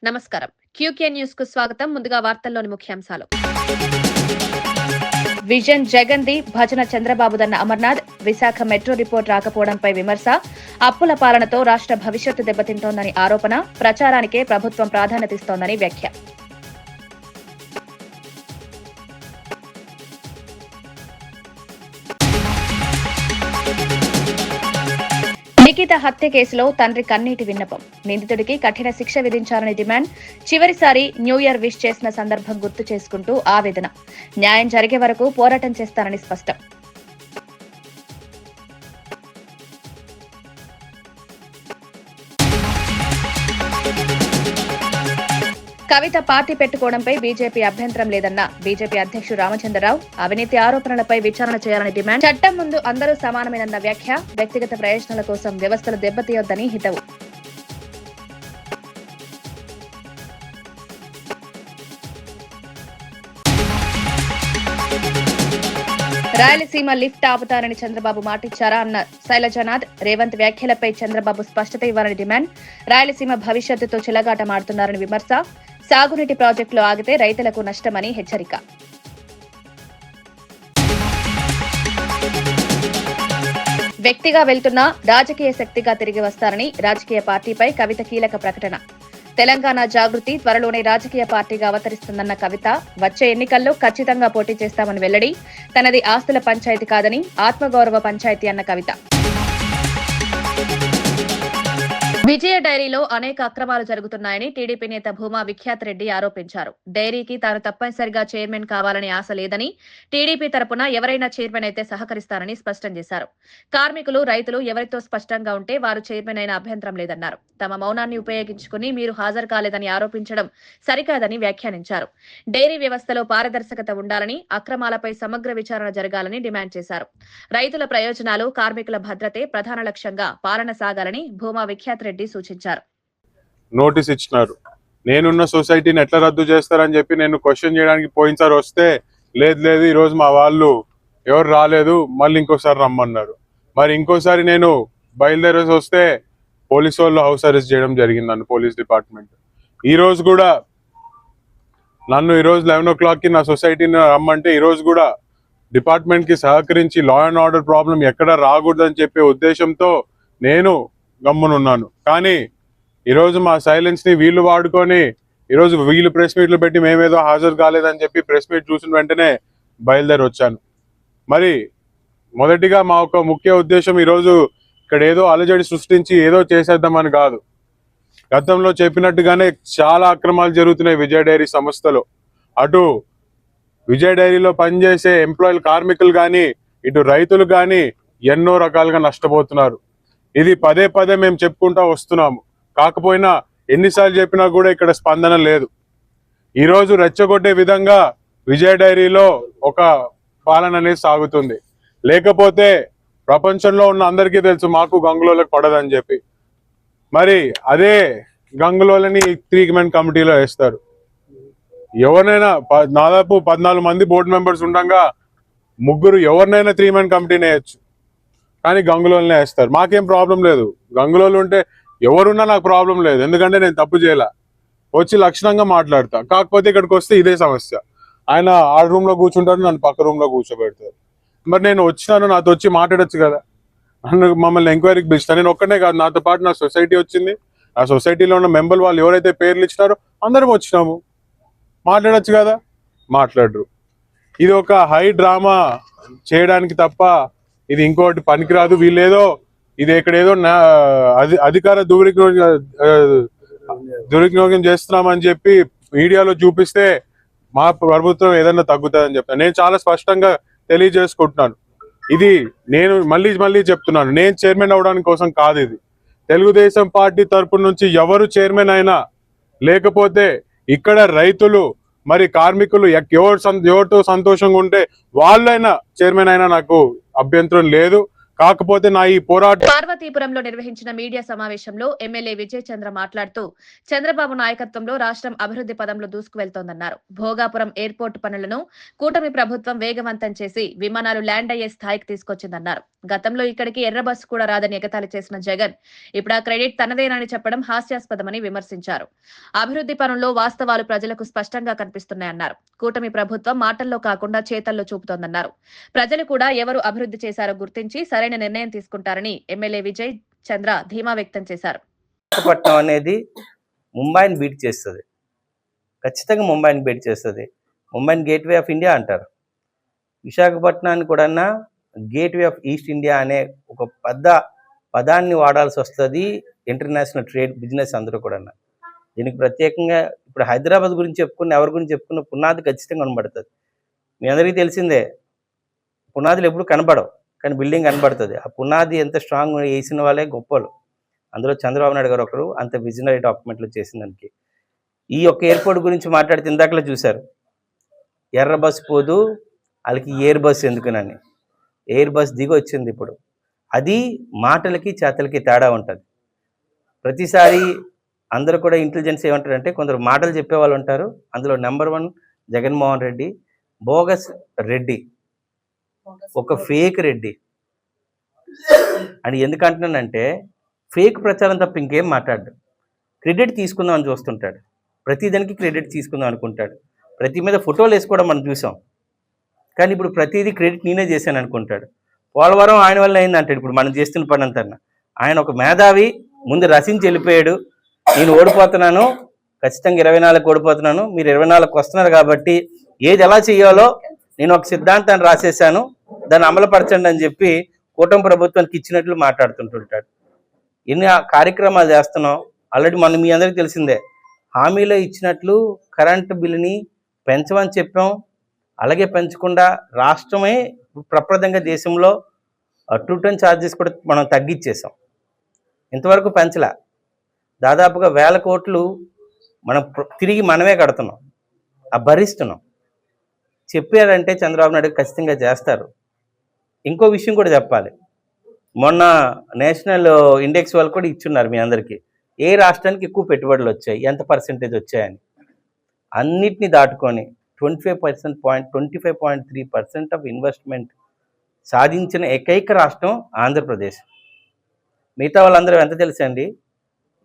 నమస్కారం. QK news కు స్వాగతం. ముందుగా వార్తల్లోని ముఖ్యాంశాలు. విజన్ జగన్ది, భజన చంద్రబాబుదన్న అమర్నాథ్. విశాఖ మెట్రో రిపోర్ట్ రాకపోవడంపై విమర్శ. అప్పుల పాలనతో రాష్ట్ర భవిష్యత్తు దెబ్బతింటోందని ఆరోపణ. ప్రచారానికే ప్రభుత్వం ప్రాధాన్యతిస్తోందని వ్యాఖ్య. నిఖిత హత్య కేసులో తండ్రి కన్నీటి విన్నపం. నిందితుడికి కఠిన శిక్ష విధించాలని డిమాండ్. చివరిసారి న్యూ ఇయర్ విష్ చేసిన సందర్భం గుర్తు చేసుకుంటూ ఆవేదన. న్యాయం జరిగే వరకు పోరాటం చేస్తానని స్పష్టం. కవిత పార్టీ పెట్టుకోవడంపై బీజేపీ అభ్యంతరం లేదన్న బీజేపీ అధ్యక్షుడు రామచంద్రరావు. అవినీతి ఆరోపణలపై విచారణ చేయాలని డిమాండ్. చట్టం ముందు అందరూ సమానమేనన్న వ్యాఖ్య. వ్యక్తిగత ప్రయోజనాల కోసం వ్యవస్థలు దెబ్బతీయొద్దని హితవు. రాయలసీమ లిఫ్ట్ ఆపుతారని చంద్రబాబు మాటిచ్చారా అన్న శైలజనాథ్. రేవంత్ వ్యాఖ్యలపై చంద్రబాబు స్పష్టత ఇవ్వాలని డిమాండ్. రాయలసీమ భవిష్యత్తుతో చెలగాటమాడుతున్నారని విమర్శ. సాగునీటి ప్రాజెక్టులు ఆగితే రైతులకు నష్టమని హెచ్చరిక. వ్యక్తిగా వెళ్తున్నా రాజకీయ శక్తిగా తిరిగి వస్తారని రాజకీయ పార్టీపై కవిత కీలక ప్రకటన. తెలంగాణ జాగృతి త్వరలోనే రాజకీయ పార్టీగా అవతరిస్తుందన్న కవిత. వచ్చే ఎన్నికల్లో ఖచ్చితంగా పోటీ చేస్తామని వెల్లడి. తనది ఆస్తుల పంచాయతీ కాదని ఆత్మగౌరవ పంచాయతీ అన్న కవిత. విజయ డైరీలో అనేక అక్రమాలు జరుగుతున్నాయని టీడీపీ నేత భూమా విఖ్యాత్ రెడ్డి ఆరోపించారు. డైరీకి తాను తప్పనిసరిగా చైర్మన్ కావాలని ఆశ లేదని, టీడీపీ తరపున ఎవరైనా చైర్మన్ అయితే సహకరిస్తారని స్పష్టం చేశారు. కార్మికులు, రైతులు ఎవరితో స్పష్టంగా ఉంటే వారు చైర్మన్ అయిన అభ్యంతరం లేదన్నారు. తమ మౌనాన్ని ఉపయోగించుకుని మీరు హాజరు కాలేదని ఆరోపించడం సరికాదని వ్యాఖ్యానించారు. డైరీ వ్యవస్థలో పారదర్శకత ఉండాలని, అక్రమాలపై సమగ్ర విచారణ జరగాలని డిమాండ్ చేశారు. రైతుల ప్రయోజనాలు, కార్మికుల భద్రతే ప్రధాన లక్ష్యంగా పాలన సాగాలని భూమా విఖ్యాత్ రెడ్డి సూచించారు. నోటీస్ ఇచ్చినారు. నేనున్న సొసైటీని ఎట్లా రద్దు చేస్తారని చెప్పి నేను క్వశ్చన్ చేయడానికి పోయినసారి వస్తే లేదు ఈరోజు మా వాళ్ళు ఎవరు రాలేదు, మళ్ళీ ఇంకోసారి రమ్మన్నారు. మరి ఇంకోసారి నేను బయలుదేరేసి వస్తే పోలీసు వాళ్ళు హౌస్ అరెస్ట్ చేయడం జరిగింది నన్ను, పోలీస్ డిపార్ట్మెంట్. ఈరోజు కూడా నన్ను ఈరోజు 11 o'clock నా సొసైటీని రమ్మంటే ఈరోజు కూడా డిపార్ట్మెంట్కి సహకరించి లా అండ్ ఆర్డర్ ప్రాబ్లం ఎక్కడ రాకూడదని చెప్పే ఉద్దేశంతో నేను గమ్మునున్నాను. కానీ ఈరోజు మా సైలెన్స్ని వీళ్ళు వాడుకొని ఈరోజు వీళ్ళు ప్రెస్ మీట్లు పెట్టి మేమేదో హాజరు కాలేదని చెప్పి ప్రెస్ మీట్ చూసిన వెంటనే బయలుదేరి వచ్చాను. మరి మొదటిగా మా ఒక ముఖ్య ఉద్దేశం ఈరోజు ఇక్కడ ఏదో అలజడి సృష్టించి ఏదో చేసేద్దామని కాదు. గతంలో చెప్పినట్టుగానే చాలా అక్రమాలు జరుగుతున్నాయి విజయ డైరీ సంస్థలో. అటు విజయ డైరీలో పనిచేసే ఎంప్లాయీలు, కార్మికులు కానీ, ఇటు రైతులు కానీ ఎన్నో రకాలుగా నష్టపోతున్నారు. ఇది పదే మేము చెప్పుకుంటా వస్తున్నాము. కాకపోయినా ఎన్నిసార్లు చెప్పినా కూడా ఇక్కడ స్పందన లేదు. ఈరోజు రెచ్చగొట్టే విధంగా విజయ డైరీలో ఒక పాలన అనేది సాగుతుంది. లేకపోతే ప్రపంచంలో ఉన్న అందరికీ తెలుసు మాకు గంగులోలకు పడదని చెప్పి. మరి అదే గంగులోలని 3 కమిటీలో వేస్తారు. ఎవరినైనా దాదాపు 14 మంది బోర్డు మెంబర్స్ ఉండగా ముగ్గురు ఎవరినైనా 3 కమిటీని వేయచ్చు, కానీ గంగులోనే వేస్తారు. మాకేం ప్రాబ్లం లేదు, గంగులోలు ఉంటే ఎవరున్నా నాకు ప్రాబ్లం లేదు. ఎందుకంటే నేను తప్పు చేయాల, వచ్చి లక్షణంగా మాట్లాడతా. కాకపోతే ఇక్కడికి వస్తే ఇదే సమస్య. ఆయన ఆ రూమ్లో కూర్చుంటారు, నన్ను పక్క రూమ్లో కూర్చోబెడతారు. మరి నేను వచ్చినాను, నాతో వచ్చి మాట్లాడచ్చు కదా. నన్ను మమ్మల్ని ఎంక్వైరీకి పిలుస్తాను. నేను ఒక్కనే కాదు, నాతో పాటు నా సొసైటీ వచ్చింది. ఆ సొసైటీలో ఉన్న మెంబర్ వాళ్ళు ఎవరైతే పేర్లు ఇచ్చినారో అందరం వచ్చినాము, మాట్లాడచ్చు కదా. మాట్లాడరు. ఇది ఒక హై డ్రామా చేయడానికి తప్ప ఇది ఇంకోటి పనికిరాదు. వీళ్ళేదో ఇది ఎక్కడేదో అధికార దుర్వినియోగం చేస్తున్నామని చెప్పి మీడియాలో చూపిస్తే మా ప్రభుత్వం ఏదన్నా తగ్గుతుందని చెప్తాను. నేను చాలా స్పష్టంగా తెలియజేసుకుంటున్నాను. ఇది నేను మళ్ళీ చెప్తున్నాను, నేను చైర్మన్ అవడానికి కోసం కాదు. ఇది తెలుగుదేశం పార్టీ తరపు నుంచి ఎవరు చైర్మన్ అయినా, లేకపోతే ఇక్కడ రైతులు మరి కార్మికులు ఎవరితో సంతోషంగా ఉంటే వాళ్ళైనా చైర్మన్ అయినా నాకు అభ్యంతరం లేదు. కాకపోతే నా ఈ పోరాటం పార్వతీపురంలో నిర్వహించిన మీడియా సమావేశంలో ఎమ్మెల్యే విజయ్ చంద్ర మాట్లాడుతూ చంద్రబాబు నాయకత్వంలో రాష్ట్రం అభివృద్ధి పదంలో దూసుకువెళ్తోందన్నారు. భోగాపురం ఎయిర్పోర్టు పనులను కూటమి ప్రభుత్వం వేగవంతం చేసి విమానాలు ల్యాండ్ అయ్యే స్థాయికి తీసుకొచ్చిందన్నారు. గతంలో ఇక్కడికి ఎర్ర బస్సు కూడా రాదని ఎగతాళి చేసిన జగన్ ఇప్పుడు ఆ క్రెడిట్ తనదేనని చెప్పడం హాస్యాస్పదమని విమర్శించారు. అభివృద్ధి పనుల్లో వాస్తవాలు ప్రజలకు స్పష్టంగా కనిపిస్తున్నాయన్నారు. కూటమి ప్రభుత్వం మాటల్లో కాకుండా చేతల్లో చూపుతోందన్నారు. ప్రజలు కూడా ఎవరు అభివృద్ధి చేశారో గుర్తించి సరైన నిర్ణయం తీసుకుంటారని ఎమ్మెల్యే విజయ్ చంద్ర ధీమా వ్యక్తం చేశారు. విశాఖపట్నం అనేది ముంబైని బీట్ చేస్తుంది, ఖచ్చితంగా ముంబైని బీట్ చేస్తుంది. ముంబైని గేట్వే ఆఫ్ ఇండియా అంటారు. విశాఖపట్నాన్ని కూడా గేట్వే ఆఫ్ ఈస్ట్ ఇండియా అనే ఒక పదాన్ని వాడాల్సి వస్తుంది ఇంటర్నేషనల్ ట్రేడ్ బిజినెస్ అందరూ కూడా. దీనికి ప్రత్యేకంగా ఇప్పుడు హైదరాబాద్ గురించి చెప్పుకున్న ఎవరి గురించి చెప్పుకున్న పునాది ఖచ్చితంగా కనబడుతుంది. మీ అందరికీ తెలిసిందే, పునాదులు ఎప్పుడు కనబడవు కానీ బిల్డింగ్ కనబడుతుంది. ఆ పునాది ఎంత స్ట్రాంగ్ వేసిన వాళ్ళే గొప్పలు. అందులో చంద్రబాబు నాయుడు గారు ఒకరు అంత విజనరీ డాక్యుమెంట్లు చేసిన దానికి. ఈ యొక్క ఎయిర్పోర్ట్ గురించి మాట్లాడితే ఇందాకలా చూశారు, ఎర్ర బస్సు పోదు వాళ్ళకి ఎయిర్ బస్ ఎందుకునని. ఎయిర్ బస్ దిగి వచ్చింది ఇప్పుడు. అది మాటలకి చేతలకి తేడా ఉంటుంది. ప్రతిసారి అందరూ కూడా ఇంటెలిజెన్స్ ఏమంటారంటే కొందరు మాటలు చెప్పేవాళ్ళు ఉంటారు. అందులో నెంబర్ 1 జగన్మోహన్ రెడ్డి బోగస్ రెడ్డి, ఒక ఫేక్ రెడ్డి అని. ఎందుకంటున్నానంటే ఫేక్ ప్రచారం తప్ప ఇంకేం మాట్లాడు. క్రెడిట్ తీసుకుందాం అని చూస్తుంటాడు, ప్రతిదానికి క్రెడిట్ తీసుకుందాం అనుకుంటాడు. ప్రతి మీద ఫోటోలు వేసుకోవడం మనం చూసాం, కానీ ఇప్పుడు ప్రతిదీ క్రెడిట్ నేనే చేశాను అనుకుంటాడు. పోలవరం ఆయన వల్ల అయింది అంటాడు. ఇప్పుడు మనం చేస్తున్న పని అంతా ఆయన ఒక మేధావి, ముందు రసించి వెళ్ళిపోయాడు. నేను ఓడిపోతున్నాను, ఖచ్చితంగా 24కి ఓడిపోతున్నాను, మీరు 24కి వస్తున్నారు కాబట్టి ఏది ఎలా చేయాలో నేను ఒక సిద్ధాంతాన్ని రాసేసాను, దాన్ని అమలుపరచండి అని చెప్పి కూటమి ప్రభుత్వానికి ఇచ్చినట్లు మాట్లాడుతుంటుంటాడు. ఎన్ని కార్యక్రమాలు చేస్తున్నాం ఆల్రెడీ మనం మీ అందరికీ తెలిసిందే. హామీలో ఇచ్చినట్లు కరెంటు బిల్లుని పెంచమని చెప్పాం, అలాగే పెంచకుండా రాష్ట్రమే ప్రప్రదంగా దేశంలో 2 టన్ ఛార్జెస్ కూడా మనం తగ్గించేసాం. ఇంతవరకు పెంచలే. దాదాపుగా 1000 కోట్లు మనం తిరిగి మనమే కడుతున్నాం, భరిస్తున్నాం. చెప్పారంటే చంద్రబాబు నాయుడు ఖచ్చితంగా చేస్తారు. ఇంకో విషయం కూడా చెప్పాలి, మొన్న నేషనల్ ఇండెక్స్ వాళ్ళు కూడా ఇచ్చున్నారు మీ అందరికీ, ఏ రాష్ట్రానికి ఎక్కువ పెట్టుబడులు వచ్చాయి, ఎంత పర్సెంటేజ్ వచ్చాయని. అన్నిటినీ దాటుకొని 25.3% ఆఫ్ ఇన్వెస్ట్మెంట్ సాధించిన ఏకైక రాష్ట్రం ఆంధ్రప్రదేశ్. మిగతా వాళ్ళందరూ ఎంత తెలుసండి,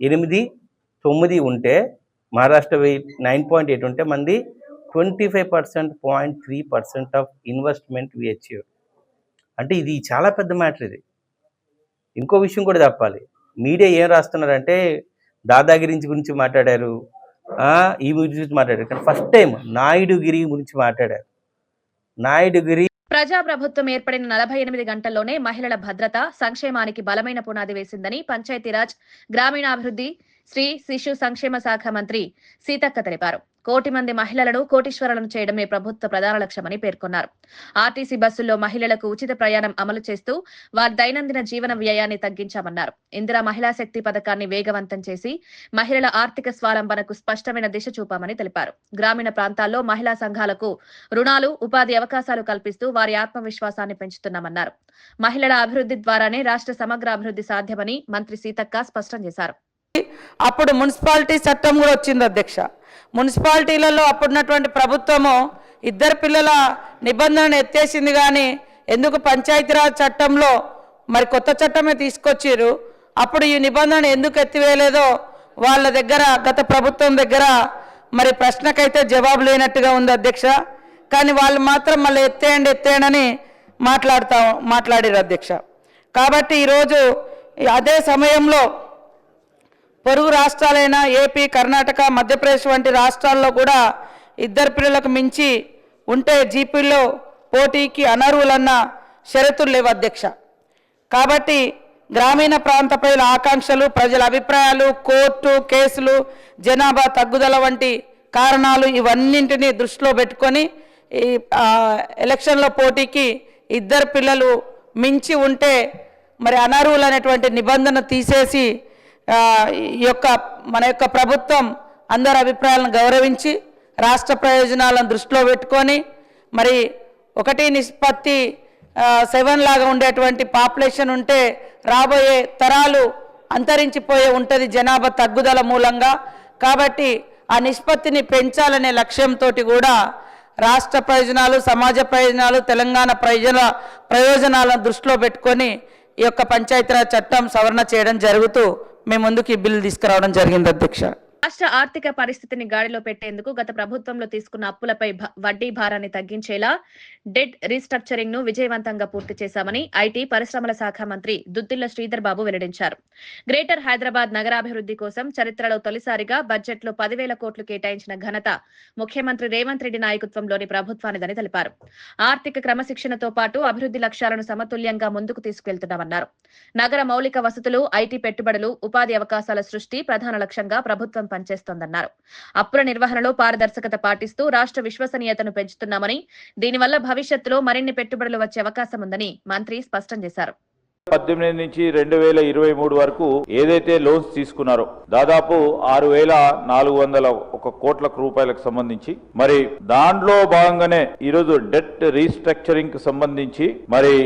8, 9 ఉంటే మహారాష్ట్ర 9.8 ఉంటే మంది 25.3% ఆఫ్ ఇన్వెస్ట్మెంట్ వి అచీవ్. అంటే ఇది చాలా పెద్ద మ్యాటర్. ఇది ఇంకో విషయం కూడా చెప్పాలి, మీడియా ఏం రాస్తున్నారంటే దాదాగిరి గురించి మాట్లాడారు, ఈ గురించి మాట్లాడారు, కానీ ఫస్ట్ టైం నాయుడుగిరి గురించి మాట్లాడారు. నాయుడుగిరి ప్రజాప్రభుత్వం ఏర్పడిన 48 గంటల్లోనే మహిళల భద్రత, సంక్షేమానికి బలమైన పునాది వేసిందని పంచాయతీరాజ్, గ్రామీణాభివృద్ధి, స్త్రీ శిశు సంక్షేమ శాఖ మంత్రి సీతక్క తెలిపారు. 1 కోటి మంది మహిళలను కోటీశ్వరులను చేయడమే ప్రభుత్వ ప్రధాన లక్ష్యమని పేర్కొన్నారు. ఆర్టీసీ బస్సుల్లో మహిళలకు ఉచిత ప్రయాణం అమలు చేస్తూ వారి దైనందిన జీవన వ్యయాన్ని తగ్గించామన్నారు. ఇందిరా మహిళా శక్తి పథకాన్ని వేగవంతం చేసి మహిళల ఆర్థిక స్వావలంబనకు స్పష్టమైన దిశ చూపామని తెలిపారు. గ్రామీణ ప్రాంతాల్లో మహిళా సంఘాలకు రుణాలు, ఉపాధి అవకాశాలు కల్పిస్తూ వారి ఆత్మవిశ్వాసాన్ని పెంచుతున్నామన్నారు. మహిళల అభివృద్ధి ద్వారానే రాష్ట్ర సమగ్ర అభివృద్ధి సాధ్యమని మంత్రి సీతక్క స్పష్టం చేశారు. అప్పుడు మున్సిపాలిటీ చట్టం కూడా వచ్చింది అధ్యక్ష. మున్సిపాలిటీలలో అప్పుడున్నటువంటి ప్రభుత్వము 2 పిల్లల నిబంధనను ఎత్తేసింది, కానీ ఎందుకు పంచాయతీరాజ్ చట్టంలో మరి కొత్త చట్టమే తీసుకొచ్చారు. అప్పుడు ఈ నిబంధన ఎందుకు ఎత్తివేయలేదో వాళ్ళ దగ్గర, గత ప్రభుత్వం దగ్గర మరి ప్రశ్నకైతే జవాబు లేనట్టుగా ఉంది అధ్యక్ష. కానీ వాళ్ళు మాత్రం మళ్ళీ ఎత్తేయండి మాట్లాడారు అధ్యక్ష. కాబట్టి ఈరోజు అదే సమయంలో పొరుగు రాష్ట్రాలైన ఏపీ, కర్ణాటక, మధ్యప్రదేశ్ వంటి రాష్ట్రాల్లో కూడా 2 పిల్లలకు మించి ఉంటే జీపీలో పోటీకి అనర్హులన్న షరతులు లేవు అధ్యక్ష. కాబట్టి గ్రామీణ ప్రాంత ప్రజల ఆకాంక్షలు, ప్రజల అభిప్రాయాలు, కోర్టు కేసులు, జనాభా తగ్గుదల వంటి కారణాలు ఇవన్నింటినీ దృష్టిలో పెట్టుకొని ఈ ఎలక్షన్లో పోటీకి 2 పిల్లలు మించి ఉంటే మరి అనర్హులు అనేటువంటి నిబంధన తీసేసి మన యొక్క ప్రభుత్వం అందరి అభిప్రాయాలను గౌరవించి రాష్ట్ర ప్రయోజనాలను దృష్టిలో పెట్టుకొని మరి 1:1 7 లాగా ఉండేటువంటి పాపులేషన్ ఉంటే రాబోయే తరాలు అంతరించిపోయే ఉంటుంది జనాభా తగ్గుదల మూలంగా. కాబట్టి ఆ నిష్పత్తిని పెంచాలనే లక్ష్యంతో కూడా రాష్ట్ర ప్రయోజనాలు, సమాజ ప్రయోజనాలు, తెలంగాణ ప్రయోజనాలను దృష్టిలో పెట్టుకొని ఈ యొక్క పంచాయతీరాజ్ చట్టం సవరణ చేయడం జరుగుతూ మేము ముందుకు ఈ బిల్లు తీసుకురావడం జరిగింది అధ్యక్ష. రాష్ట్ర ఆర్థిక పరిస్థితిని గాడిలో పెట్టేందుకు గత ప్రభుత్వంలో తీసుకున్న అప్పులపై వడ్డీ భారాన్ని తగ్గించేలా డెట్ రీస్ట్రక్చరింగ్ ను విజయవంతంగా పూర్తి చేశామని ఐటీ పరిశ్రమల శాఖ మంత్రి దుద్దిళ్ల శ్రీధర్ బాబు వెల్లడించారు. గ్రేటర్ హైదరాబాద్ నగరాభివృద్ధి కోసం చరిత్రలో తొలిసారిగా బడ్జెట్ లో 10,000 కోట్లు కేటాయించిన ఘనత ముఖ్యమంత్రి రేవంత్ రెడ్డి నాయకత్వంలోని ప్రభుత్వానిదని తెలిపారు. ఆర్థిక క్రమశిక్షణతో పాటు అభివృద్ధి లక్ష్యాలను సమతుల్యంగా ముందుకు తీసుకెళ్తున్నామన్నారు. నగర మౌలిక వసతులు, ఐటీ పెట్టుబడులు, ఉపాధి అవకాశాల సృష్టి ప్రధాన లక్ష్యంగా ప్రభుత్వం పనిచేస్తోందన్నారు. అప్పుల నిర్వహణలో పారదర్శకత పాటిస్తూ రాష్ట్ర విశ్వసనీయతను పెంచుతున్నామని, దీనివల్ల భవిష్యత్తులో మరిన్ని పెట్టుబడులు వచ్చే అవకాశం ఉందని మంత్రి స్పష్టం చేశారు. 18 నుంచి 2023 వరకు ఏదైతే లోన్స్ తీసుకున్నారో దాదాపు 6,401 కోట్ల రూపాయలకు సంబంధించి మరి దాంట్లో భాగంగానే ఈరోజు డెట్ రీస్ట్రక్చరింగ్ కు సంబంధించి మరి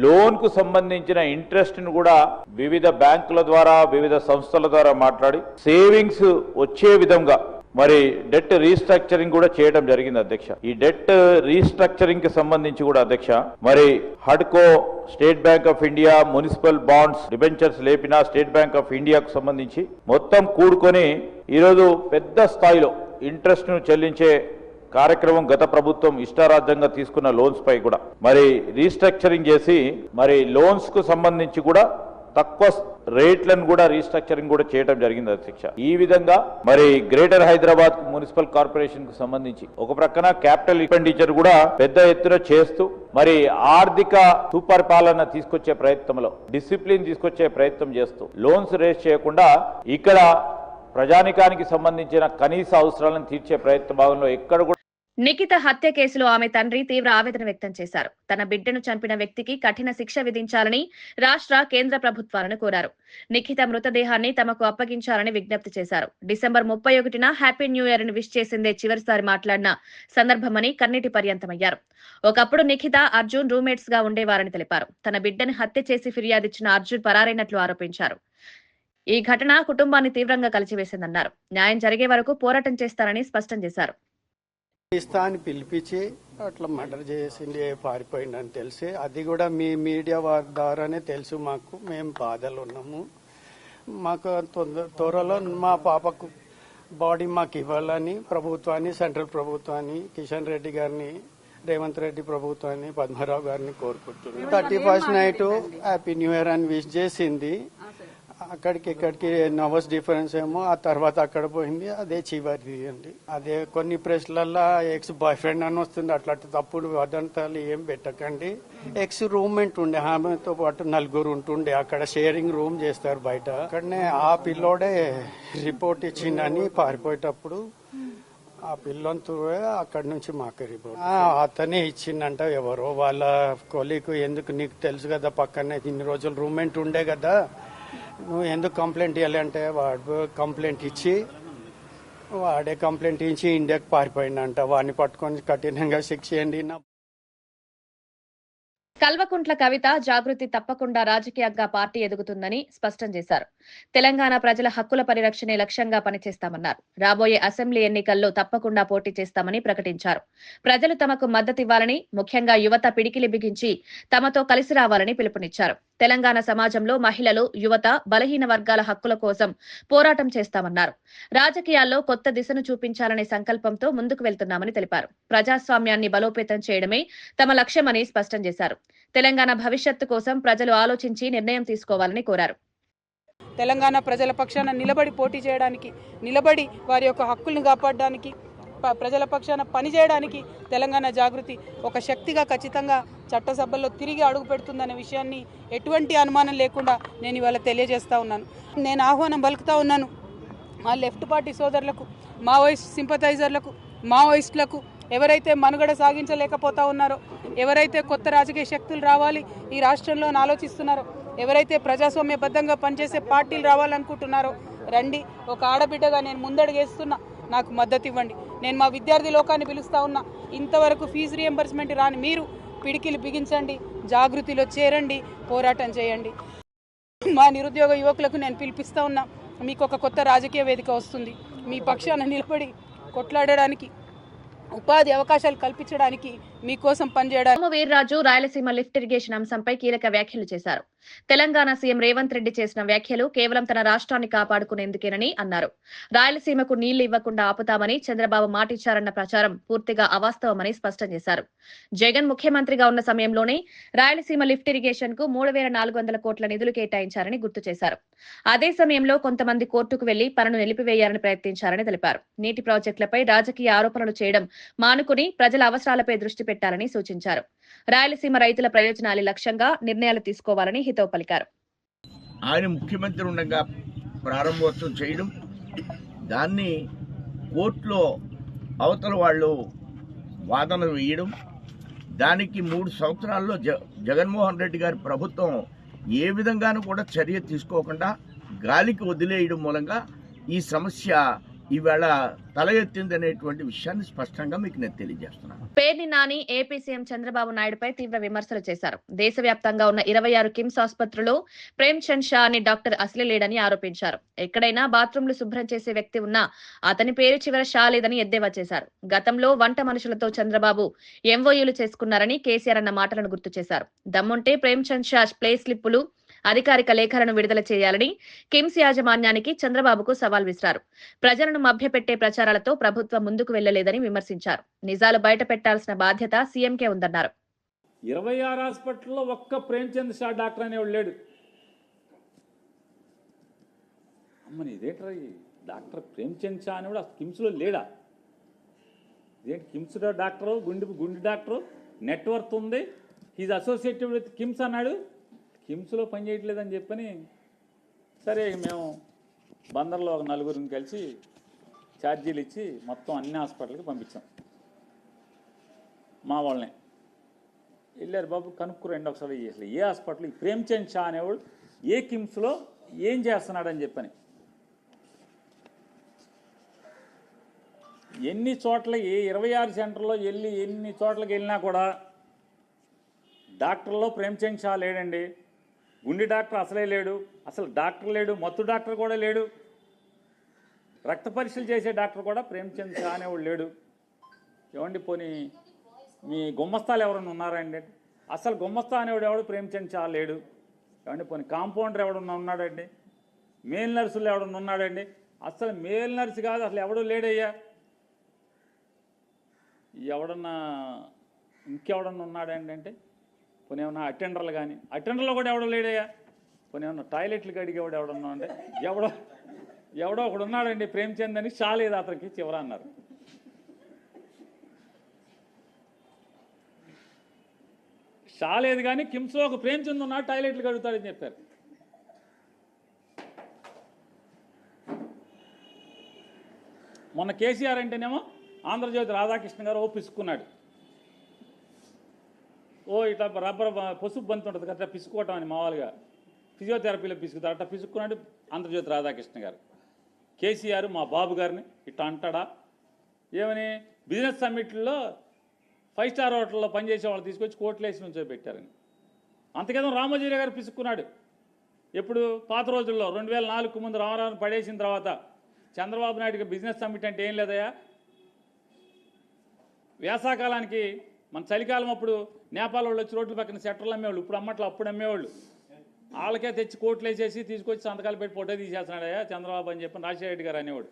లోన్ కు సంబంధించిన ఇంట్రెస్ట్ ను కూడా వివిధ బ్యాంకుల ద్వారా, వివిధ సంస్థల ద్వారా మాట్లాడి సేవింగ్స్ వచ్చే విధంగా మరి డెట్ రీస్ట్రక్చరింగ్ కూడా చేయడం జరిగింది అధ్యక్ష. ఈ డెట్ రీస్ట్రక్చరింగ్ కి సంబంధించి కూడా అధ్యక్ష మరి హడ్కో, state bank of India, municipal bonds, debentures లేపిన స్టేట్ బ్యాంక్ ఆఫ్ ఇండియాకు సంబంధించి మొత్తం కూడుకొని ఈరోజు పెద్ద స్థాయిలో ఇంట్రెస్ట్ ను చెల్లించే కార్యక్రమం గత ప్రభుత్వం ఇష్టారాజ్యంగా తీసుకున్న లోన్స్ పై కూడా మరి రీస్ట్రక్చరింగ్ చేసి మరి లోన్స్ కు సంబంధించి కూడా తక్కువ రేట్లను కూడా రీస్ట్రక్చరింగ్ కూడా చేయడం జరిగింది అధ్యక్ష. ఈ విధంగా మరి గ్రేటర్ హైదరాబాద్ మున్సిపల్ కార్పొరేషన్ కు సంబంధించి ఒక ప్రక్కన క్యాపిటల్ ఎక్స్పెండిచర్ కూడా పెద్ద ఎత్తున చేస్తూ మరి ఆర్థిక సుపరిపాలన తీసుకొచ్చే ప్రయత్నంలో డిసిప్లిన్ తీసుకొచ్చే ప్రయత్నం చేస్తూ లోన్స్ రేస్ చేయకుండా ఇక్కడ ప్రజానికానికి సంబంధించిన కనీస అవసరాలను తీర్చే ప్రయత్న భాగంలో ఎక్కడ కూడా. నిఖిత హత్య కేసులో ఆమె తండ్రి తీవ్ర ఆవేదన వ్యక్తం చేశారు. తన బిడ్డను చంపిన వ్యక్తికి కఠిన శిక్ష విధించాలని రాష్ట్ర, కేంద్ర ప్రభుత్వాలను కోరారు. నిఖిత మృతదేహాన్ని తమకు అప్పగించాలని విజ్ఞప్తి చేశారు. డిసెంబర్ 31న హ్యాపీ న్యూ ఇయర్ ని విష్ చేసిందే చివరిసారి మాట్లాడిన సందర్భమని కన్నీటి పర్యంతమయ్యారు. ఒకప్పుడు నిఖిత, అర్జున్ రూమ్మేట్స్ గా ఉండేవారని తెలిపారు. తన బిడ్డను హత్య చేసి ఫిర్యాదిచ్చిన అర్జున్ పరారైనట్లు ఆరోపించారు. ఈ ఘటన కుటుంబాన్ని తీవ్రంగా కలిచివేసిందన్నారు. న్యాయం జరిగే వరకు పోరాటం చేస్తారని స్పష్టం చేశారు. అని పిలిపించి అట్లా మర్డర్ చేసింది, పారిపోయిందని తెలిసి అది కూడా మీ మీడియా వారి ద్వారానే తెలుసు మాకు. మేము బాధలు ఉన్నాము. మాకు త్వరలో మా పాపకు బాడీ మాకు ఇవ్వాలని ప్రభుత్వాన్ని, సెంట్రల్ ప్రభుత్వాన్ని, కిషన్ రెడ్డి గారిని, రేవంత్ రెడ్డి ప్రభుత్వాన్ని, పద్మారావు గారిని కోరుకుంటున్నాం. 31st night happy new year అని విష్ చేసింది. అక్కడికి ఇక్కడికి నర్వస్ డిఫరెన్స్ ఏమో, ఆ తర్వాత అక్కడ పోయింది. అదే చివరిది అండి. అదే కొన్ని ప్రెస్లల్లో ఎక్స్ బాయ్ ఫ్రెండ్ అని వస్తుంది. అట్లాంటి తప్పుడు వదంతాలు ఏం పెట్టకండి. ఎక్స్ రూమ్మేట్ ఉండే, ఆమెతో పాటు 4 ఉంటుండే. అక్కడ షేరింగ్ రూమ్ చేస్తారు బయట. అక్కడనే ఆ పిల్లోడే రిపోర్ట్ ఇచ్చిందని పారిపోయేటప్పుడు ఆ పిల్లంతో అక్కడి నుంచి మాకు రిపోర్ట్ అతనే ఇచ్చిందంట. ఎవరో వాళ్ళ కొలీకు. ఎందుకు నీకు తెలుసు కదా, పక్కనే ఇన్ని రోజులు రూమ్మేట్ ఉండే కదా, నువ్వు ఎందుకు కంప్లైంట్ ఇవ్వాలి అంటే వాడు కంప్లైంట్ ఇచ్చి ఇండియాకి పారిపోయిందంట. వాడిని పట్టుకొని కఠినంగా శిక్ష చేయండి. కల్వకుంట్ల కవిత జాగృతి తప్పకుండా రాజకీయంగా పార్టీ ఎదుగుతుందని స్పష్టం చేశారు. తెలంగాణ ప్రజల హక్కుల పరిరక్షణే లక్ష్యంగా పనిచేస్తామన్నారు. రాబోయే అసెంబ్లీ ఎన్నికల్లో తప్పకుండా పోటీ చేస్తామని ప్రకటించారు. ప్రజలు తమకు మద్దతివ్వాలని, ముఖ్యంగా యువత పిడికిలి బిగించి తమతో కలిసి రావాలని పిలుపునిచ్చారు. తెలంగాణ సమాజంలో మహిళలు, యువత, బలహీన వర్గాల హక్కుల కోసం పోరాటం చేస్తామన్నారు. రాజకీయాల్లో కొత్త దిశను చూపించాలనే సంకల్పంతో ముందుకు వెళ్తున్నామని తెలిపారు. ప్రజాస్వామ్యాన్ని బలోపేతం చేయడమే తమ లక్ష్యమని స్పష్టం చేశారు. తెలంగాణ భవిష్యత్తు కోసం ప్రజలు ఆలోచించి నిర్ణయం తీసుకోవాలని కోరారు. తెలంగాణ ప్రజల పక్షాన నిలబడి పోటీ చేయడానికి, నిలబడి వారి యొక్క హక్కుల్ని కాపాడడానికి, ప్రజల పక్షాన పనిచేయడానికి తెలంగాణ జాగృతి ఒక శక్తిగా ఖచ్చితంగా చట్టసభల్లో తిరిగి అడుగు పెడుతుందనే విషయాన్ని ఎటువంటి అనుమానం లేకుండా నేను ఇవాళ తెలియజేస్తా ఉన్నాను. నేను ఆహ్వానం పలుకుతా ఉన్నాను మా లెఫ్ట్ పార్టీ సోదరులకు, మావోయిస్ట్ సింపథైజర్లకు, మావోయిస్టులకు, ఎవరైతే మనుగడ సాగించలేకపోతా ఉన్నారో, ఎవరైతే కొత్త రాజకీయ శక్తులు రావాలి ఈ రాష్ట్రంలో ఆలోచిస్తున్నారో, ఎవరైతే ప్రజాస్వామ్యబద్ధంగా పనిచేసే పార్టీలు రావాలనుకుంటున్నారో రండి. ఒక ఆడబిడ్డగా నేను ముందడుగేస్తున్నా, నాకు మద్దతు ఇవ్వండి. నేను మా విద్యార్థి లోకాన్ని పిలుస్తా ఉన్నా. ఇంతవరకు ఫీజు రియంబర్స్మెంట్ రాని మీరు పిడికిలు బిగించండి, జాగృతిలో చేరండి, పోరాటం చేయండి. మా నిరుద్యోగ యువకులకు నేను పిలిపిస్తా ఉన్నా, మీకు ఒక కొత్త రాజకీయ వేదిక వస్తుంది. మీ పక్షాన నిలబడి కొట్లాడడానికి, ఉపాధి అవకాశాలు కల్పించడానికి, మీకోసం పనిచేయడానికి. వీర్రాజు రాయలసీమ లిఫ్ట్ ఇరిగేషన్ అంశంపై కీలక వ్యాఖ్యలు చేశారు. తెలంగాణ సీఎం రేవంత్ రెడ్డి చేసిన వ్యాఖ్యలు కేవలం తన రాష్ట్రాన్ని కాపాడుకునేందుకేనని అన్నారు. రాయలసీమకు నీళ్లు ఇవ్వకుండా ఆపుతామని చంద్రబాబు మాటిచ్చారన్న ప్రచారం పూర్తిగా అవాస్తవమని స్పష్టం చేశారు. జగన్ ముఖ్యమంత్రిగా ఉన్న సమయంలోనే రాయలసీమ లిఫ్ట్ ఇరిగేషన్ కు 3,400 కోట్ల నిధులు కేటాయించారని గుర్తు చేశారు. అదే సమయంలో కొంతమంది కోర్టుకు వెళ్లి పనులు నిలిపివేయాలని ప్రయత్నించారని తెలిపారు. నీటి ప్రాజెక్టులపై రాజకీయ ఆరోపణలు చేయడం మానుకుని ప్రజల అవసరాలపై దృష్టి పెట్టాలని సూచించారు. రాయలసీమ రైతుల ప్రయోజనాల లక్ష్యంగా నిర్ణయాలు తీసుకోవాలని హితవు పలికారు. ఆయన ముఖ్యమంత్రి ఉండగా ప్రారంభోత్సవం చేయడం, దాన్ని కోర్టులో అవతల వాళ్ళు వాదన వేయడం, దానికి 3 సంవత్సరాల్లో జగన్మోహన్ రెడ్డి గారి ప్రభుత్వం ఏ విధంగానూ కూడా చర్య తీసుకోకుండా గాలికి వదిలేయడం మూలంగా ఈ సమస్య ఈవేళ తల ఎత్తిందనేటువంటి విషయాన్ని స్పష్టంగా మీకు నేను తెలియజేస్తున్నాను. పేర్ని నాని ఏపీ సీఎం చంద్రబాబు నాయుడుపై తీవ్ర విమర్శలు చేశారు. దేశవ్యాప్తంగా ఉన్న 26 కిమ్స్ ఆసుపత్రుల్లో ప్రేమ్ చంద్ షా అనే డాక్టర్ అసలు లేడని ఆరోపించారు. ఎక్కడైనా బాత్రూంలు శుభ్రం చేసే వ్యక్తి ఉన్నా అతని పేరు చివర షా లేదని ఎద్దేవా చేశారు. గతంలో వంట మనుషులతో చంద్రబాబు ఎంఓయూలు చేసుకున్నారని కేసీఆర్ అన్న మాటలను గుర్తు చేశారు. దమ్ముంటే ప్రేమ్ చంద్ షా ప్లే స్లిప్పులు, అధికారిక లేఖలను విడుదల చేయాలని కిమ్స్ యాజమాన్యానికి చంద్రబాబుకు సవాల్ విసిరారు. ప్రజలను మభ్యపెట్టే ప్రచారాలతో ప్రభుత్వం ముందుకు వెళ్లలేదని విమర్శించారు. నిజాలు బయట పెట్టాల్సిన బాధ్యత సీఎంకే ఉందన్నారు. 26 హాస్పిటల్లో ఒక్క ప్రేమ్చంద్ షా డాక్టర్ అనేవాడు లేడు. అమ్మని ఇదేంటారా, డాక్టర్ ప్రేమ్చంద్ షా అనేవాడు కిమ్స్లో లేడా? ఇదేంటి కిమ్స్ డాక్టరు, గుండె డాక్టరు, నెట్వర్క్ ఉంది, హీజ్ అసోసియేటెడ్ విత్ కిమ్స్ అన్నాడు. కిమ్స్లో పని చేయట్లేదని చెప్పని సరే మేము బందర్లో ఒక 4 కలిసి ఛార్జీలు ఇచ్చి మొత్తం అన్ని హాస్పిటల్కి పంపించాం. మా వాళ్ళని వెళ్ళారు, బాబు కనుక్కురండి ఒకసారి అసలు ఏ హాస్పిటల్ ఈ ప్రేమ్చంద్ షా అనేవాడు ఏ కిమ్స్లో ఏం చేస్తున్నాడని చెప్పని. ఎన్ని చోట్ల 26 సెంటర్లో ఎన్ని చోట్లకి వెళ్ళినా కూడా డాక్టర్లో ప్రేమ్చంద్ షా లేడండి. గుండె డాక్టర్ అసలే లేడు, అసలు డాక్టర్ లేడు, మత్తు డాక్టర్ కూడా లేడు, రక్త పరీక్షలు చేసే డాక్టర్ కూడా ప్రేమ్చంద్ షా అనేవాడు లేడు. ఏమండి పోనీ మీ గుమ్మస్తాలు ఎవరన్నా ఉన్నారండి? అసలు గుమ్మస్తా అనేవాడు ఎవడు ప్రేమ్చంద్ షా లేడు. ఏమండి పోనీ కాంపౌండర్ ఎవడన్నా ఉన్నాడండి? మేల్ నర్సులు ఎవడన్నా ఉన్నాడండి? అసలు మేల్ నర్సు కాదు, అసలు ఎవడూ లేడయ్యా. ఎవడన్నా ఇంకెవడన్నా ఉన్నాడండి అంటే పోనీ ఏమన్నా అటెండర్లు కానీ, అటెండర్లో కూడా ఎవడో లేడయ్యా. పోనీ ఏమన్నా టాయిలెట్లు కడిగేవాడు ఎవడన్నా అంటే ఎవడో ఒకడు ఉన్నాడండి ప్రేమ్చంద్ అని, షా లేదు అతనికి చివర అన్నారు. షా లేదు కానీ కిమ్స్లో ఒక ప్రేమ్చంద్ ఉన్నాడు, టాయిలెట్లు కడుగుతాడని చెప్పారు. మొన్న కేసీఆర్ అంటేనేమో ఆంధ్రజ్యోతి రాధాకృష్ణ గారు పిసుకున్నాడు. ఇట్లా రబ్బర్ పసుపు బంతి ఉంటుంది కదా పిసుకోవటం అని మామూలుగా ఫిజియోథెరపీలో పిసుకుతారు, అట్లా పిసుక్కున్నాడు ఆంధ్రజ్యోతి రాధాకృష్ణ గారు. కేసీఆర్ మా బాబు గారిని ఇట్లా అంటాడా ఏమని? బిజినెస్ సమ్మిట్లో 5 స్టార్ హోటల్లో పనిచేసే వాళ్ళు తీసుకొచ్చి కోట్లేసి నుంచో పెట్టారని. అంతకేదో రామోజీరావు గారు పిసుక్కున్నాడు. ఎప్పుడు పాత రోజుల్లో 2004 ముందు రామారావుని పడేసిన తర్వాత చంద్రబాబు నాయుడుకి బిజినెస్ సమ్మిట్ అంటే ఏం లేదయ్యా. వేసాకాలానికి మన చలికాలం అప్పుడు నేపాల్ వాళ్ళు వచ్చి రోడ్ల పక్కన సెట్టర్లు అమ్మేవాళ్ళు, ఇప్పుడు అమ్మట్లు అప్పుడు అమ్మేవాళ్ళు. వాళ్ళకే తెచ్చి కోట్లు వేసేసి తీసుకొచ్చి సంతకాలు పెట్టి ఫోటో తీసేస్తున్నాడయ్యా చంద్రబాబు అని చెప్పి రాజశేఖర రెడ్డి గారు అనేవాడు.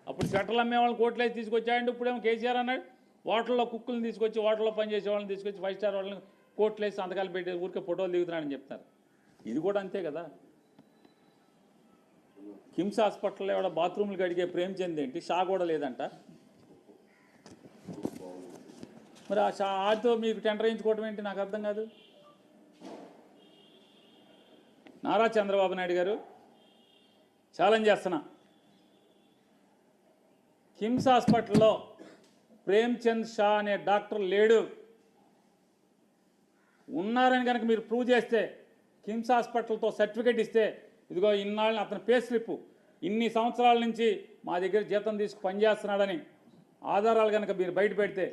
అప్పుడు సెట్టర్లు అమ్మేవాళ్ళని కోట్లు వేసి తీసుకొచ్చాయండి. ఇప్పుడేమో కేసీఆర్ అన్నాడు హోటల్లో కుక్కులను తీసుకొచ్చి హోటల్లో పనిచేసే వాళ్ళని తీసుకొచ్చి 5 స్టార్ వాళ్ళని కోట్లు వేసి సంతకాలు పెట్టి ఊరికే ఫోటోలు దిగుతున్నాడని చెప్తారు. ఇది కూడా అంతే కదా. కిమ్స్ హాస్పిటల్లో ఎవడ బాత్రూమ్లు కడిగే ప్రేమ్చంద్ ఏంటి, షా కూడా లేదంట. మరి ఆ షాతో మీకు టెండర్ వేయించుకోవటం ఏంటి నాకు అర్థం కాదు. నారా చంద్రబాబు నాయుడు గారు ఛాలెంజ్ చేస్తున్నా, కిమ్స్ హాస్పిటల్లో ప్రేమ్చంద్ షా అనే డాక్టర్ లేడు. ఉన్నారని కనుక మీరు ప్రూవ్ చేస్తే, కిమ్స్ హాస్పిటల్తో సర్టిఫికేట్ ఇస్తే, ఇదిగో ఇన్నాళ్ళని అతని పే స్లిప్ ఇన్ని సంవత్సరాల నుంచి మా దగ్గర జీతం తీసుకు పనిచేస్తున్నాడని ఆధారాలు కనుక మీరు బయట పెడితే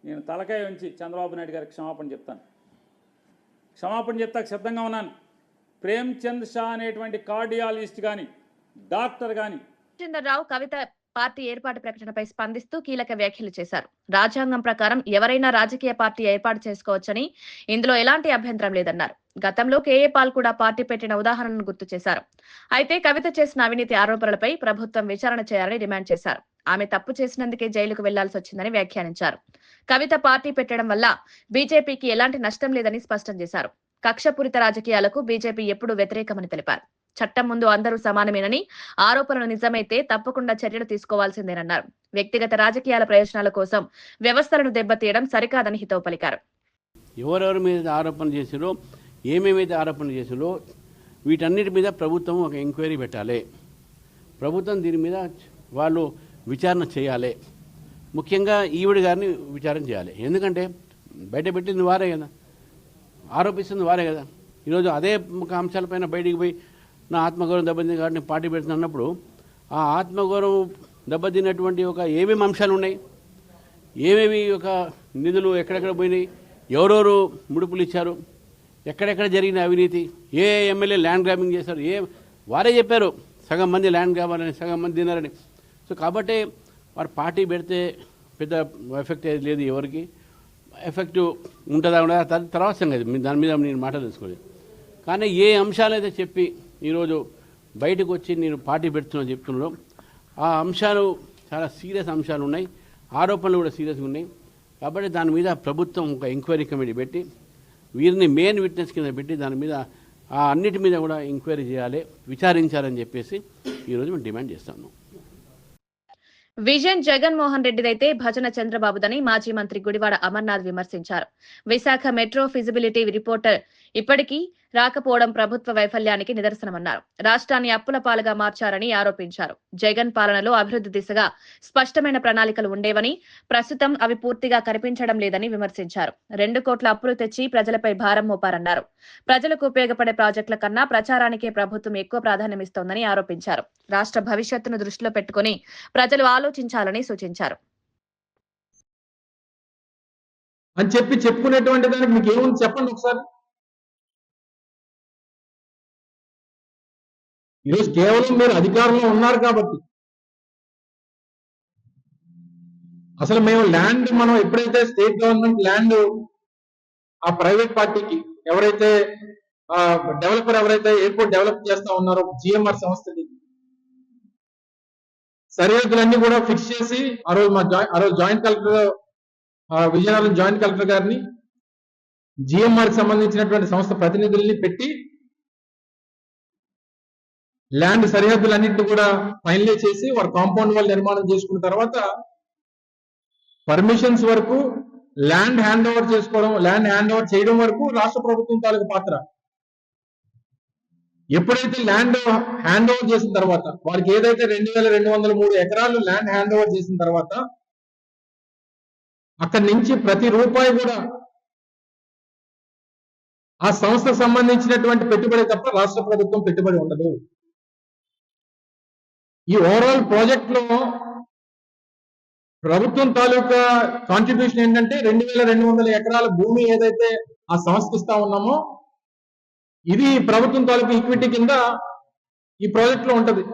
నేను తలకాయ ఉంచి చంద్రబాబు నాయుడు గారికి క్షమాపణ చెప్తాను. క్షమాపణ చెప్తాక సిద్ధంగా ఉన్నాను. ప్రేమ్చంద్ షా అనేటువంటి కార్డియాలజిస్ట్ కానీ డాక్టర్ కానీ రావు కవిత పార్టీ ఏర్పాటు ప్రకటనపై స్పందిస్తూ కీలక వ్యాఖ్యలు చేశారు. రాజ్యాంగం ప్రకారం ఎవరైనా రాజకీయ పార్టీ ఏర్పాటు చేసుకోవచ్చని, ఇందులో ఎలాంటి అభ్యంతరం లేదన్నారు. గతంలో కేఏ పాల్ కూడా పార్టీ పెట్టిన ఉదాహరణను గుర్తు చేశారు. అయితే కవిత చేసిన అవినీతి ఆరోపణలపై ప్రభుత్వం విచారణ చేయాలని డిమాండ్ చేశారు. ఆమె తప్పు చేసినందుకే జైలుకు వెళ్లాల్సి వచ్చిందని వ్యాఖ్యానించారు. కవిత పార్టీ పెట్టడం వల్ల బీజేపీకి ఎలాంటి నష్టం లేదని స్పష్టం చేశారు. కక్షపూరిత రాజకీయాలకు బీజేపీ ఎప్పుడూ వ్యతిరేకమని తెలిపారు. చట్టం ముందు అందరూ సమానమేనని, ఆరోపణలు నిజమైతే తప్పకుండా చర్యలు తీసుకోవాల్సిందేనన్నారు. వ్యక్తిగత రాజకీయాల ప్రయోజనాల కోసం వ్యవస్థలను దెబ్బతీయడం సరికాదని హితవు పలికారు. ఎవరెవరి మీద ఆరోపణ చేసిరో, ఏమేమైతే ఆరోపణ చేసిరో వీటన్నిటి మీద ప్రభుత్వం ఒక ఎంక్వైరీ పెట్టాలి. ప్రభుత్వం దీని మీద వాళ్ళు విచారణ చేయాలి. ముఖ్యంగా ఈవిడ గారిని విచారణ చేయాలి. ఎందుకంటే బయట పెట్టింది వారే కదా, ఆరోపిస్తుంది వారే కదా. ఈరోజు అదే అంశాలపైన బయటికి పోయి నా ఆత్మగౌరవం దెబ్బతింది కాబట్టి నేను పార్టీ పెడుతున్నప్పుడు ఆ ఆత్మగౌరవం దెబ్బతిన్నటువంటి ఒక ఏమేమి అంశాలు ఉన్నాయి, ఏమేమి ఒక నిధులు ఎక్కడెక్కడ పోయినాయి, ఎవరెవరు ముడుపులు ఇచ్చారు, ఎక్కడెక్కడ జరిగిన అవినీతి, ఏ ఎమ్మెల్యే ల్యాండ్ గ్రాబింగ్ చేశారు, వారే చెప్పారు సగం మంది ల్యాండ్ గ్రాబాలని, సగం మంది తిన్నారని. సో కాబట్టి వారు పార్టీ పెడితే పెద్ద ఎఫెక్ట్ ఏది లేదు, ఎవరికి ఎఫెక్ట్ ఉంటుందా ఉండదా తర్వాత సంగతి, దాని మీద నేను మాట తెలుసుకోలేదు. కానీ ఏ అంశాలు అయితే చెప్పి ఈరోజు బయటకు వచ్చి నేను పార్టీ పెడుతున్నా చెప్తున్నారో ఆ అంశాలు చాలా సీరియస్ అంశాలు ఉన్నాయి, ఆరోపణలు కూడా సీరియస్గా ఉన్నాయి. కాబట్టి దాని మీద ప్రభుత్వం ఒక ఎంక్వైరీ కమిటీ పెట్టి వీరిని మెయిన్ విట్నెస్ కింద పెట్టి దాని మీద ఆ అన్నిటి మీద కూడా ఎంక్వైరీ చేయాలి, విచారించాలని చెప్పేసి ఈరోజు మేము డిమాండ్ చేస్తాము. విజన్ జగన్మోహన్ రెడ్డిదైతే భజన చంద్రబాబుదని మాజీ మంత్రి గుడివాడ అమర్నాథ్ విమర్శించారు. విశాఖ మెట్రో ఫిజిబిలిటీ రిపోర్టర్ ఇప్పటికీ రాకపోవడం ప్రభుత్వ వైఫల్యానికి నిదర్శనమన్నారు. రాష్ట్రాన్ని అప్పుల పాలుగా మార్చారని ఆరోపించారు. జగన్ పాలనలో అభివృద్ధి దిశగా స్పష్టమైన ప్రణాళికలు ఉండేవని, ప్రస్తుతం అవి పూర్తిగా కనిపించడం లేదని విమర్శించారు. 2 కోట్ల అప్పులు తెచ్చి ప్రజలపై భారం మోపారన్నారు. ప్రజలకు ఉపయోగపడే ప్రాజెక్టుల కన్నా ప్రచారానికే ప్రభుత్వం ఎక్కువ ప్రాధాన్యమిస్తోందని ఆరోపించారు. రాష్ట్ర భవిష్యత్తును దృష్టిలో పెట్టుకుని ప్రజలు ఆలోచించాలని సూచించారు. అని చెప్పుకునేటువంటి దానికి మీకు ఏముంది చెప్పండి ఒకసారి. ఈరోజు కేవలం మీరు అధికారంలో ఉన్నారు కాబట్టి, అసలు మేము ల్యాండ్ మనం ఎప్పుడైతే స్టేట్ గవర్నమెంట్ ల్యాండ్ ఆ ప్రైవేట్ పార్టీకి ఎవరైతే డెవలపర్ ఎవరైతే ఎయిర్పోర్ట్ డెవలప్ చేస్తా ఉన్నారో జిఎంఆర్ సంస్థకి సరిహద్దులన్నీ కూడా ఫిక్స్ చేసి ఆ రోజు joint collector Vizianagaram joint collector గారిని జిఎంఆర్ కి సంబంధించినటువంటి సంస్థ ప్రతినిధుల్ని పెట్టి ల్యాండ్ సరిహద్దులన్నింటినీ కూడా ఫైనలైజ్ చేసి వారు కాంపౌండ్ వాల్ నిర్మాణం చేసుకున్న తర్వాత పర్మిషన్స్ వరకు ల్యాండ్ హ్యాండ్ ఓవర్ చేసుకోవడం, ల్యాండ్ హ్యాండ్ ఓవర్ చేయడం వరకు రాష్ట్ర ప్రభుత్వం తాలూకు పాత్ర. ఎప్పుడైతే ల్యాండ్ హ్యాండ్ ఓవర్ చేసిన తర్వాత వారికి ఏదైతే 2203 ఎకరాలు ల్యాండ్ హ్యాండ్ ఓవర్ చేసిన తర్వాత అక్కడి నుంచి ప్రతి రూపాయి కూడా ఆ సంస్థకు సంబంధించినటువంటి పెట్టుబడి తప్ప రాష్ట్ర ప్రభుత్వం పెట్టుబడి ఉండదు. ఈ ఓవరాల్ ప్రాజెక్ట్ లో ప్రభుత్వం తాలూకా కాంట్రిబ్యూషన్ ఏంటంటే 2200 ఎకరాల భూమి ఏదైతే ఆ సంస్థకి ఇస్తా ఉన్నామో ఇది ప్రభుత్వం తాలూకా ఈక్విటీ కింద ఈ ప్రాజెక్ట్ లో ఉంటది.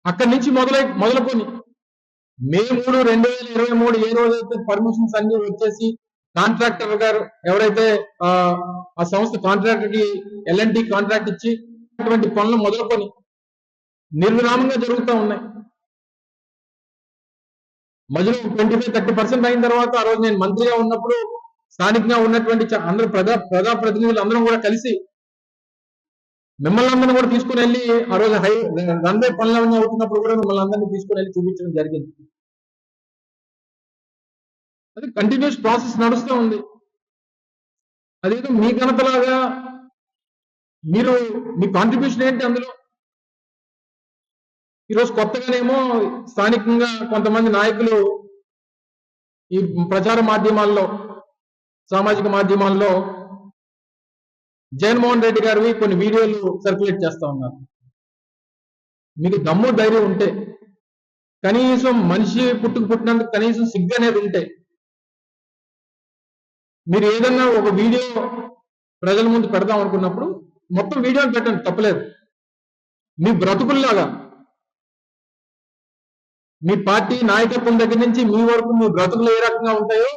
అక్కడి నుంచి మొదలుకొని మే 3, 2023 ఏ రోజైతే పర్మిషన్స్ అన్ని వచ్చేసి కాంట్రాక్టర్ గారు ఎవరైతే ఆ సంస్థ కాంట్రాక్టర్ కి ఎల్ఎన్టీ కాంట్రాక్ట్ ఇచ్చి అటువంటి పనులు మొదలుకొని నిర్విరామంగా జరుగుతూ ఉన్నాయి. మధ్యలో 25-30% అయిన తర్వాత ఆ రోజు నేను మంత్రిగా ఉన్నప్పుడు స్థానికంగా ఉన్నటువంటి అందరూ ప్రజాప్రతినిధులు అందరం కూడా కలిసి మిమ్మల్ని అందరినీ కూడా తీసుకుని వెళ్ళి ఆ రోజు రన్వే పనులు అవుతున్నప్పుడు కూడా మిమ్మల్ని అందరినీ తీసుకుని వెళ్ళి చూపించడం జరిగింది. అది కంటిన్యూస్ ప్రాసెస్ నడుస్తూ ఉంది. అదేదో మీ ఘనతలాగా మీరు మీ కాంట్రిబ్యూషన్ ఏంటి అందులో? ఈరోజు కొత్తగానేమో స్థానికంగా కొంతమంది నాయకులు ఈ ప్రచార మాధ్యమాల్లో, సామాజిక మాధ్యమాల్లో జగన్మోహన్ రెడ్డి గారివి కొన్ని వీడియోలు సర్క్యులేట్ చేస్తా ఉన్నారు. మీకు దమ్ము ధైర్యం ఉంటే కనీసం మనిషి పుట్టినందుకు కనీసం సిగ్గు అనేది ఉంటే మీరు ఏదన్నా ఒక వీడియో ప్రజల ముందు పెడదాం అనుకున్నప్పుడు మొత్తం వీడియోని పెట్టండి, తప్పలేదు. మీ బ్రతుకుల్లాగా మీ పార్టీ నాయకత్వం దగ్గర నుంచి మీ వరకు మీ బ్రతుకులు ఏ రకంగా ఉంటాయో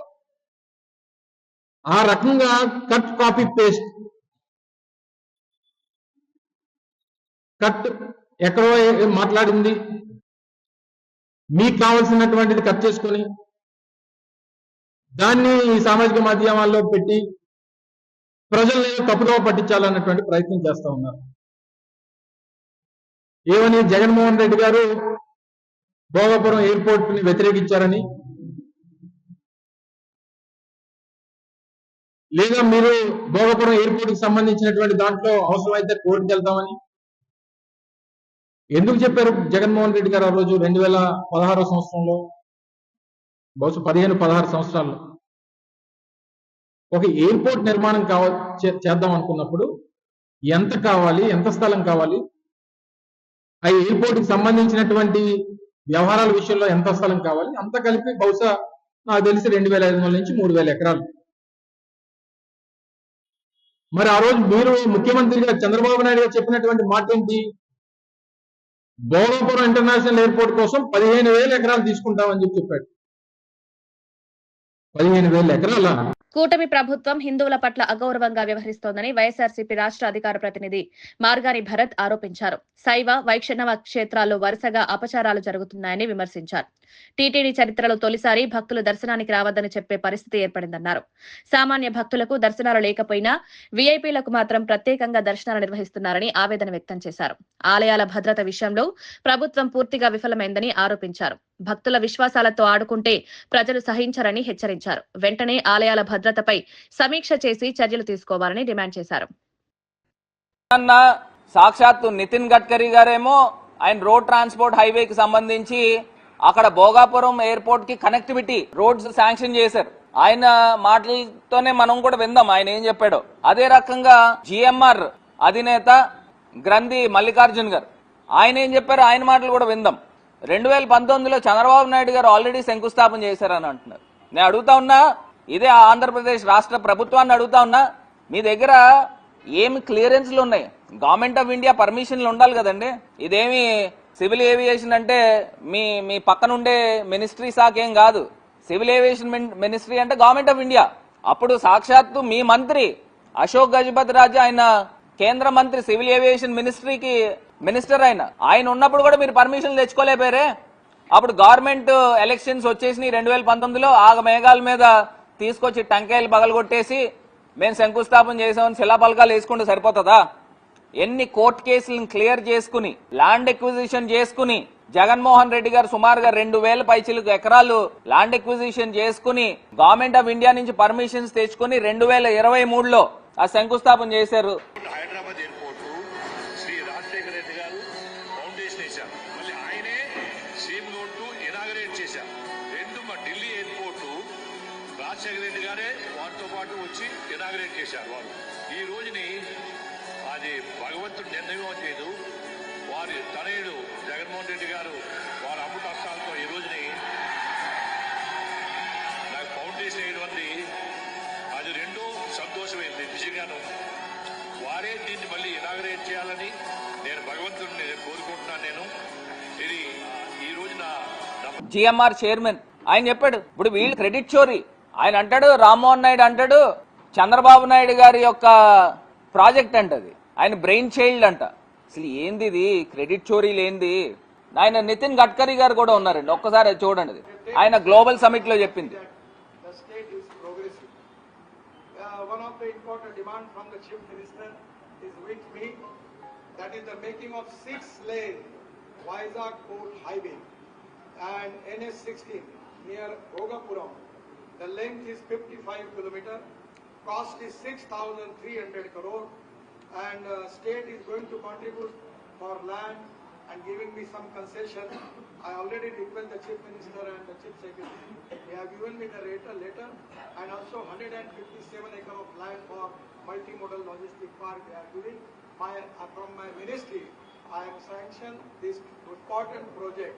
ఆ రకంగా కట్ కాపీ పేస్ట్, కట్ ఎక్కడో మాట్లాడింది మీకు కావాల్సినటువంటిది కట్ చేసుకొని దాన్ని ఈ సామాజిక మాధ్యమాల్లో పెట్టి ప్రజల్ని తప్పుదోవ పట్టించాలన్నటువంటి ప్రయత్నం చేస్తా ఉన్నారు. ఏమని జగన్మోహన్ రెడ్డి గారు భోగాపురం ఎయిర్పోర్ట్ ని వ్యతిరేకించారని, లేదా మీరు భోగాపురం ఎయిర్పోర్ట్ కి సంబంధించినటువంటి దాంట్లో అవసరమైతే కోర్టుకు వెళ్తామని ఎందుకు చెప్పారు జగన్మోహన్ రెడ్డి గారు ఆ రోజు 2016 సంవత్సరంలో, బహుశా 15-16 సంవత్సరాల్లో ఒక ఎయిర్పోర్ట్ నిర్మాణం చేద్దాం అనుకున్నప్పుడు ఎంత కావాలి, ఎంత స్థలం కావాలి, ఆ ఎయిర్పోర్ట్ కి సంబంధించినటువంటి వ్యవహారాల విషయంలో ఎంత స్థలం కావాలి, అంత కలిపి బహుశా నాకు తెలిసి 2500 నుంచి 3000 ఎకరాలు. మరి ఆ రోజు మీరు ముఖ్యమంత్రిగా చంద్రబాబు నాయుడు గారు చెప్పినటువంటి మాట ఏంటి? భోగాపురం ఇంటర్నేషనల్ ఎయిర్పోర్ట్ కోసం 15,000 ఎకరాలు తీసుకుంటామని చెప్పాడు. 15,000 ఎకరాల కూటమి ప్రభుత్వం హిందువుల పట్ల అగౌరవంగా వ్యవహరిస్తోందని వైఎస్ఆర్సీపీ రాష్ట్ర అధికార ప్రతినిధి మార్గాని భరత్ ఆరోపించారు. శైవ, వైష్ణవ క్షేత్రాల్లో వరుసగా అపచారాలు జరుగుతున్నాయని విమర్శించారు. టీటీడీ చరిత్రలో తొలిసారి భక్తులు దర్శనానికి రావద్దని చెప్పే పరిస్థితి ఏర్పడిందన్నారు. సామాన్య భక్తులకు దర్శనాలు లేకపోయినా వీఐపీలకు మాత్రం ప్రత్యేకంగా దర్శనాలు నిర్వహిస్తున్నారని ఆవేదన వ్యక్తం చేశారు. ఆలయాల భద్రత విషయంలో ప్రభుత్వం పూర్తిగా విఫలమైందని ఆరోపించారు. భక్తుల విశ్వాసాలతో ఆడుకుంటే ప్రజలు సహించరని హెచ్చరించారు. వెంటనే ఆలయాల భద్రతపై సమీక్ష చేసి చర్యలు తీసుకోవాలని డిమాండ్ చేశారు. సాక్షాత్తు నితిన్ గడ్కరీ గారేమో ఆయన రోడ్ ట్రాన్స్పోర్ట్ హైవేకి సంబంధించి అక్కడ భోగాపురం ఎయిర్పోర్ట్ కి కనెక్టివిటీ రోడ్స్ శాంక్షన్ చేశారు. ఆయన మాటలతోనే మనం కూడా విందాం ఆయన ఏం చెప్పాడో. అదే రకంగా జిఎంఆర్ అధినేత గ్రంథి మల్లికార్జున్ గారు ఆయన ఏం చెప్పారో ఆయన మాటలు కూడా విందాం. 2019లో చంద్రబాబు నాయుడు గారు ఆల్రెడీ శంకుస్థాపన చేశారని అంటున్నారు. నేను అడుగుతా ఉన్నా, ఇదే ఆంధ్రప్రదేశ్ రాష్ట్ర ప్రభుత్వాన్ని అడుగుతా ఉన్నా, మీ దగ్గర ఏమి క్లియరెన్స్లు ఉన్నాయి? గవర్నమెంట్ ఆఫ్ ఇండియా పర్మిషన్లు ఉండాలి కదండి. ఇదేమి సివిల్ ఏవియేషన్ అంటే మీ పక్కన ఉండే మినిస్ట్రీ శాఖ ఏం కాదు. సివిల్ ఏవియేషన్ మినిస్ట్రీ అంటే గవర్నమెంట్ ఆఫ్ ఇండియా. అప్పుడు సాక్షాత్తు మీ మంత్రి అశోక్ గజపతి రాజు ఆయన కేంద్ర మంత్రి సివిల్ ఏవియేషన్ మినిస్ట్రీకి మినిస్టర్ ఆయన ఉన్నప్పుడు కూడా మీరు పర్మిషన్లు తెచ్చుకోలేపారే. అప్పుడు గవర్నమెంట్ ఎలక్షన్స్ వచ్చేసి 2019లో ఆగ మేఘాల మీద తీసుకొచ్చి టంకాయలు పగలగొట్టేసి మేము శంకుస్థాపన చేసామని శిలాపలకాలు వేసుకుంటే సరిపోతుందా? ఎన్ని కోర్టు కేసులను క్లియర్ చేసుకుని ల్యాండ్ ఎక్విజిషన్ చేసుకుని జగన్మోహన్ రెడ్డి గారు సుమారుగా 2,000 పైచిలకు ఎకరాలు ల్యాండ్ ఎక్విజిషన్ చేసుకుని గవర్నమెంట్ ఆఫ్ ఇండియా నుంచి పర్మిషన్స్ తెచ్చుకుని 2023లో ఆ శంకుస్థాపన చేశారు. హైదరాబాద్ ఎయిర్పోర్ట్ శ్రీ రాజశేఖర రెడ్డి గారు ఫౌండేషన్ వేశారు. మళ్ళీ ఆయనే సీఎం రోడ్డు ఇనాగరేట్ చేశారు. మా ఢిల్లీ ఎయిర్పోర్ట్ రాజశేఖర రెడ్డి గారే వారితో పాటు వచ్చి ఇనాగరేట్ చేశారు. వారు ఈ రోజుని అది భగవంతుడు నిర్ణయం చేయదు. వారి తనయుడు జగన్మోహన్ రెడ్డి గారు వారి అమృత హస్తాలతో ఈ రోజుని నాకు ఫౌండేషన్ వేయడం అది రెండో సంతోషమైంది. నిజంగాను వారే దీన్ని మళ్ళీ ఇనాగరేట్ చేయాలని నేను భగవంతుడిని కోరుకుంటున్నాను. నేను ఇది ఈ రోజున జిఎంఆర్ చైర్మన్ ఆయన చెప్పాడు. ఇప్పుడు వీళ్ళు క్రెడిట్ చోరీ. ఆయన అంటాడు, రామ్మోహన్ నాయుడు అంటాడు చంద్రబాబు నాయుడు గారి యొక్క ప్రాజెక్ట్ అంటది, ఆయన బ్రెయిన్ చైల్డ్ అంట. అసలు ఏంది ఇది క్రెడిట్ చోరీలు ఏంది? ఆయన నితిన్ గడ్కరీ గారు కూడా ఉన్నారండి, ఒక్కసారి చూడండి. ఆయన గ్లోబల్ సమిట్ లో చెప్పింది. One of the important demands from the Chief Minister is with me, that is the making of 6-lane Vizag Port Highway and NS16 near Bhogapuram. The length is 55 km, cost is 6,300 crore, and state is going to contribute for land and giving me some concession. I already request the Chief Minister and the Chief Secretary. They have given me the letter and also 157 acre of land for multimodal logistic park they are giving. From my ministry, I have sanctioned this important project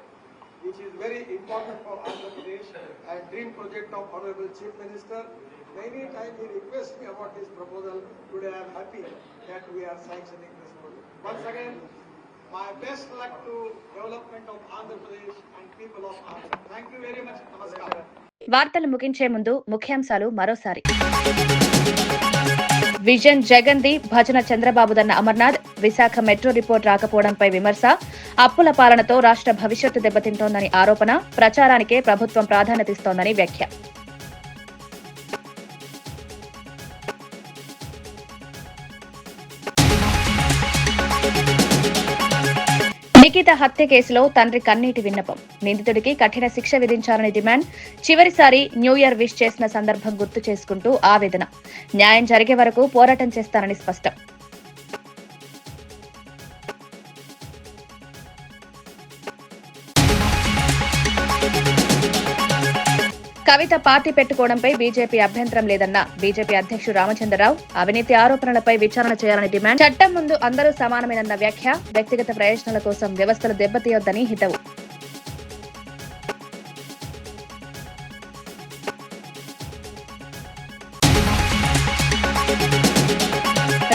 which is very important for Andhra Pradesh and dream project of Honorable Chief Minister. Many times he requests me about this proposal. Today I am happy that we are sanctioning this project. Once again, my best luck to development of Andhra Pradesh and people of Andhra. Thank you very much. Namaskar. వార్తలు ముగించే ముందు ముఖ్యాంశాలు మరోసారి. Vision జగన్ది, భజన చంద్రబాబుదన్న Amarnath. Visakha metro report రాకపోవడంపై విమర్శ. అప్పుల పాలనతో రాష్ట్ర భవిష్యత్తు దెబ్బతింటోందని ఆరోపణ. ప్రచారానికే ప్రభుత్వం ప్రాధాన్యతిస్తోందని వ్యాఖ్య. నిఖిత హత్య కేసులో తండ్రి కన్నీటి విన్నపం. నిందితుడికి కఠిన శిక్ష విధించాలని డిమాండ్. చివరిసారి న్యూ ఇయర్ విష్ చేసిన సందర్భం గుర్తు చేసుకుంటూ ఆవేదన. న్యాయం జరిగే వరకు పోరాటం చేస్తానని స్పష్టం. కవిత పార్టీ పెట్టుకోవడంపై బీజేపీ అభ్యంతరం లేదన్న బీజేపీ అధ్యక్షుడు రామచంద్రరావు. అవినీతి ఆరోపణలపై విచారణ చేయాలని డిమాండ్. చట్టం ముందు అందరూ సమానమేనన్న వ్యాఖ్య. వ్యక్తిగత ప్రయోజనాల కోసం వ్యవస్థలు దెబ్బతీయొద్దని హితవు.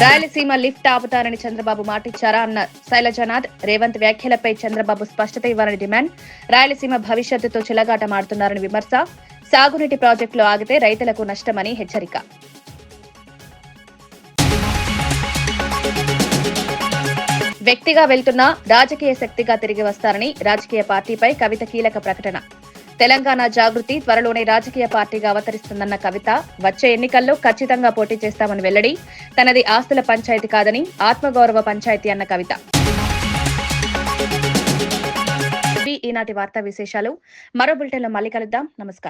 రాయలసీమ లిఫ్ట్ ఆపుతారని చంద్రబాబు మాటిచ్చారా అన్న శైలజానాథ్. రేవంత్ వ్యాఖ్యలపై చంద్రబాబు స్పష్టత ఇవ్వాలని డిమాండ్. రాయలసీమ భవిష్యత్తుతో చెలగాటమాడుతున్నారని విమర్శ. సాగునీటి ప్రాజెక్టులు ఆగితే రైతులకు నష్టమని హెచ్చరిక. వ్యక్తిగా వెళ్తున్నా రాజకీయ శక్తిగా తిరిగి వస్తారని రాజకీయ పార్టీపై కవిత కీలక ప్రకటన. తెలంగాణ జాగృతి త్వరలోనే రాజకీయ పార్టీగా అవతరిస్తుందన్న కవిత. వచ్చే ఎన్నికల్లో ఖచ్చితంగా పోటీ చేస్తామని వెల్లడి. తనది ఆస్తుల పంచాయతీ కాదని ఆత్మగౌరవ పంచాయతీ అన్న కవిత. ఈనాటి వార్తా విశేషాలు. మరో బులెటిన్లో మళ్ళీ కలుద్దాం. నమస్కారం.